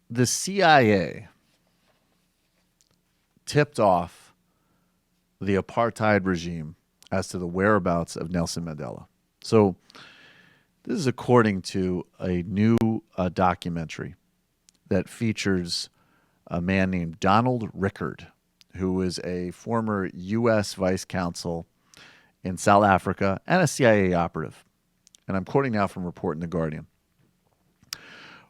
The CIA tipped off the apartheid regime as to the whereabouts of Nelson Mandela. So this is according to a new documentary that features a man named Donald Rickard, who is a former U.S. vice consul in South Africa and a CIA operative. And I'm quoting now from a report in The Guardian.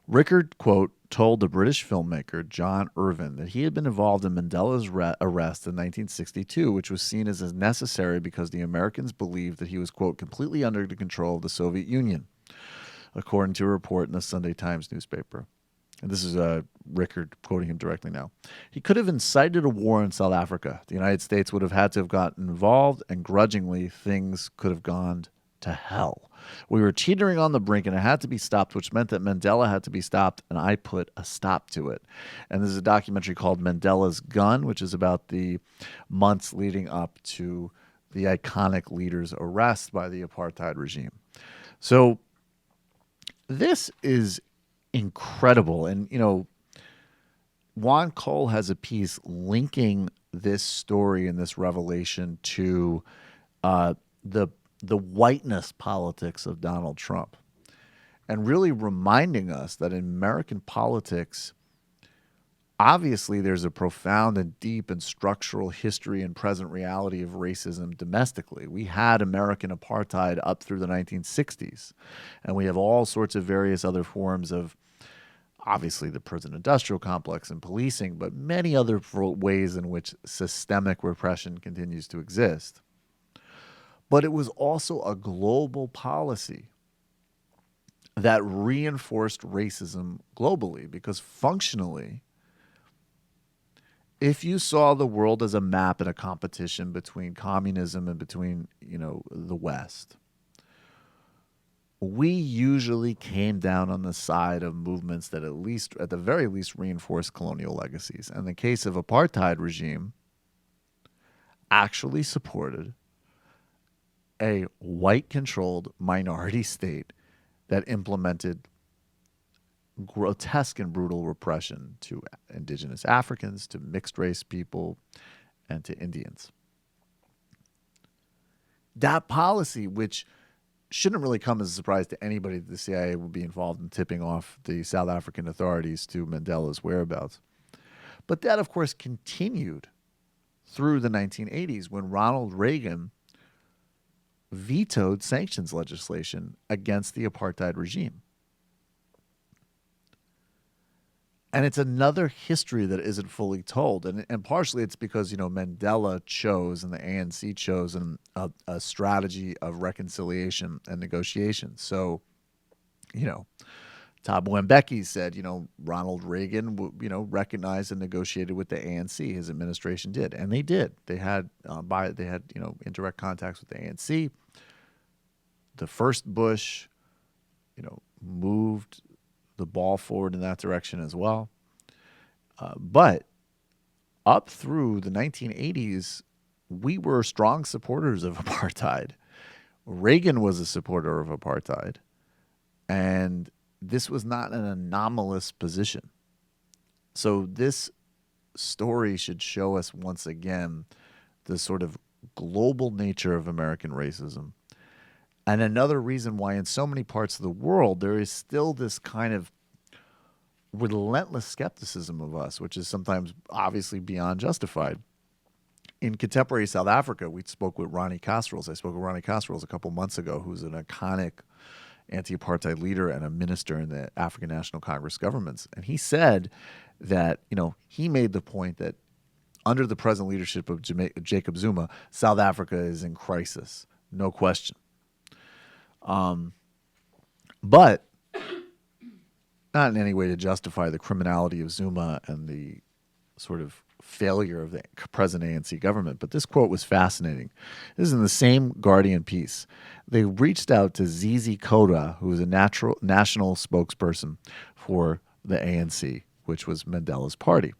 Rickard, quote, told the British filmmaker John Irvin that he had been involved in Mandela's arrest in 1962, which was seen as necessary because the Americans believed that he was, quote, completely under the control of the Soviet Union, according to a report in the Sunday Times newspaper. And this is Rickard quoting him directly now. He could have incited a war in South Africa. The United States would have had to have gotten involved, and grudgingly, things could have gone to hell. We were teetering on the brink, and it had to be stopped, which meant that Mandela had to be stopped, and I put a stop to it. And there's a documentary called Mandela's Gun, which is about the months leading up to the iconic leader's arrest by the apartheid regime. So this is incredible. And, you know, Juan Cole has a piece linking this story and this revelation to the whiteness politics of Donald Trump, and really reminding us that in American politics, obviously there's a profound and deep and structural history and present reality of racism domestically. We had American apartheid up through the 1960s, and we have all sorts of various other forms of, obviously, the prison-industrial complex and policing, but many other ways in which systemic repression continues to exist. But it was also a global policy that reinforced racism globally, because functionally, if you saw the world as a map and a competition between communism and between, you know, the West, we usually came down on the side of movements that at the very least, reinforce colonial legacies. And the case of apartheid regime actually supported a white-controlled minority state that implemented grotesque and brutal repression to indigenous Africans, to mixed-race people, and to Indians. That policy, which shouldn't really come as a surprise to anybody that the CIA would be involved in tipping off the South African authorities to Mandela's whereabouts. But that, of course, continued through the 1980s when Ronald Reagan vetoed sanctions legislation against the apartheid regime. And it's another history that isn't fully told. And partially it's because, you know, Mandela chose and the ANC chose a strategy of reconciliation and negotiation. So, you know, Thabo Mbeki said, you know, Ronald Reagan, you know, recognized and negotiated with the ANC. His administration did, and they did. They had you know, indirect contacts with the ANC. The first Bush, you know, moved the ball forward in that direction as well. But up through the 1980s, we were strong supporters of apartheid. Reagan was a supporter of apartheid, and this was not an anomalous position. So this story should show us once again the sort of global nature of American racism. And another reason why in so many parts of the world there is still this kind of relentless skepticism of us, which is sometimes obviously beyond justified. In contemporary South Africa, we spoke with Ronnie Kasrils. I spoke with Ronnie Kasrils a couple months ago, who's an iconic anti-apartheid leader and a minister in the African National Congress governments. And he said that, you know, he made the point that under the present leadership of Jacob Zuma, South Africa is in crisis, no question. But not in any way to justify the criminality of Zuma and the sort of failure of the present ANC government. But this quote was fascinating. This is in the same Guardian piece. They reached out to Zizi Koda, who was a national spokesperson for the ANC, which was Mandela's party.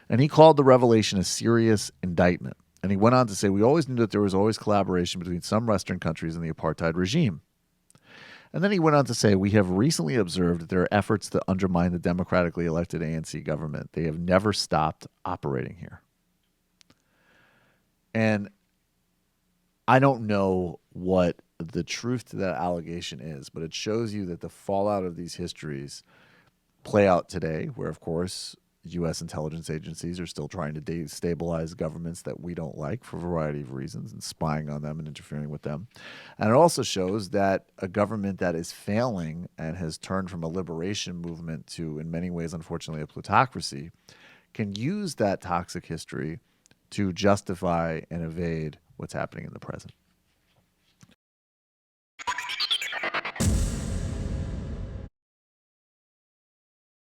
And he called the revelation a serious indictment. And he went on to say, we always knew that there was always collaboration between some Western countries and the apartheid regime. And then he went on to say, we have recently observed that there are efforts to undermine the democratically elected ANC government. They have never stopped operating here. And I don't know what the truth to that allegation is, but it shows you that the fallout of these histories play out today, where, of course, U.S. intelligence agencies are still trying to destabilize governments that we don't like for a variety of reasons and spying on them and interfering with them. And it also shows that a government that is failing and has turned from a liberation movement to, in many ways, unfortunately, a plutocracy, can use that toxic history to justify and evade what's happening in the present.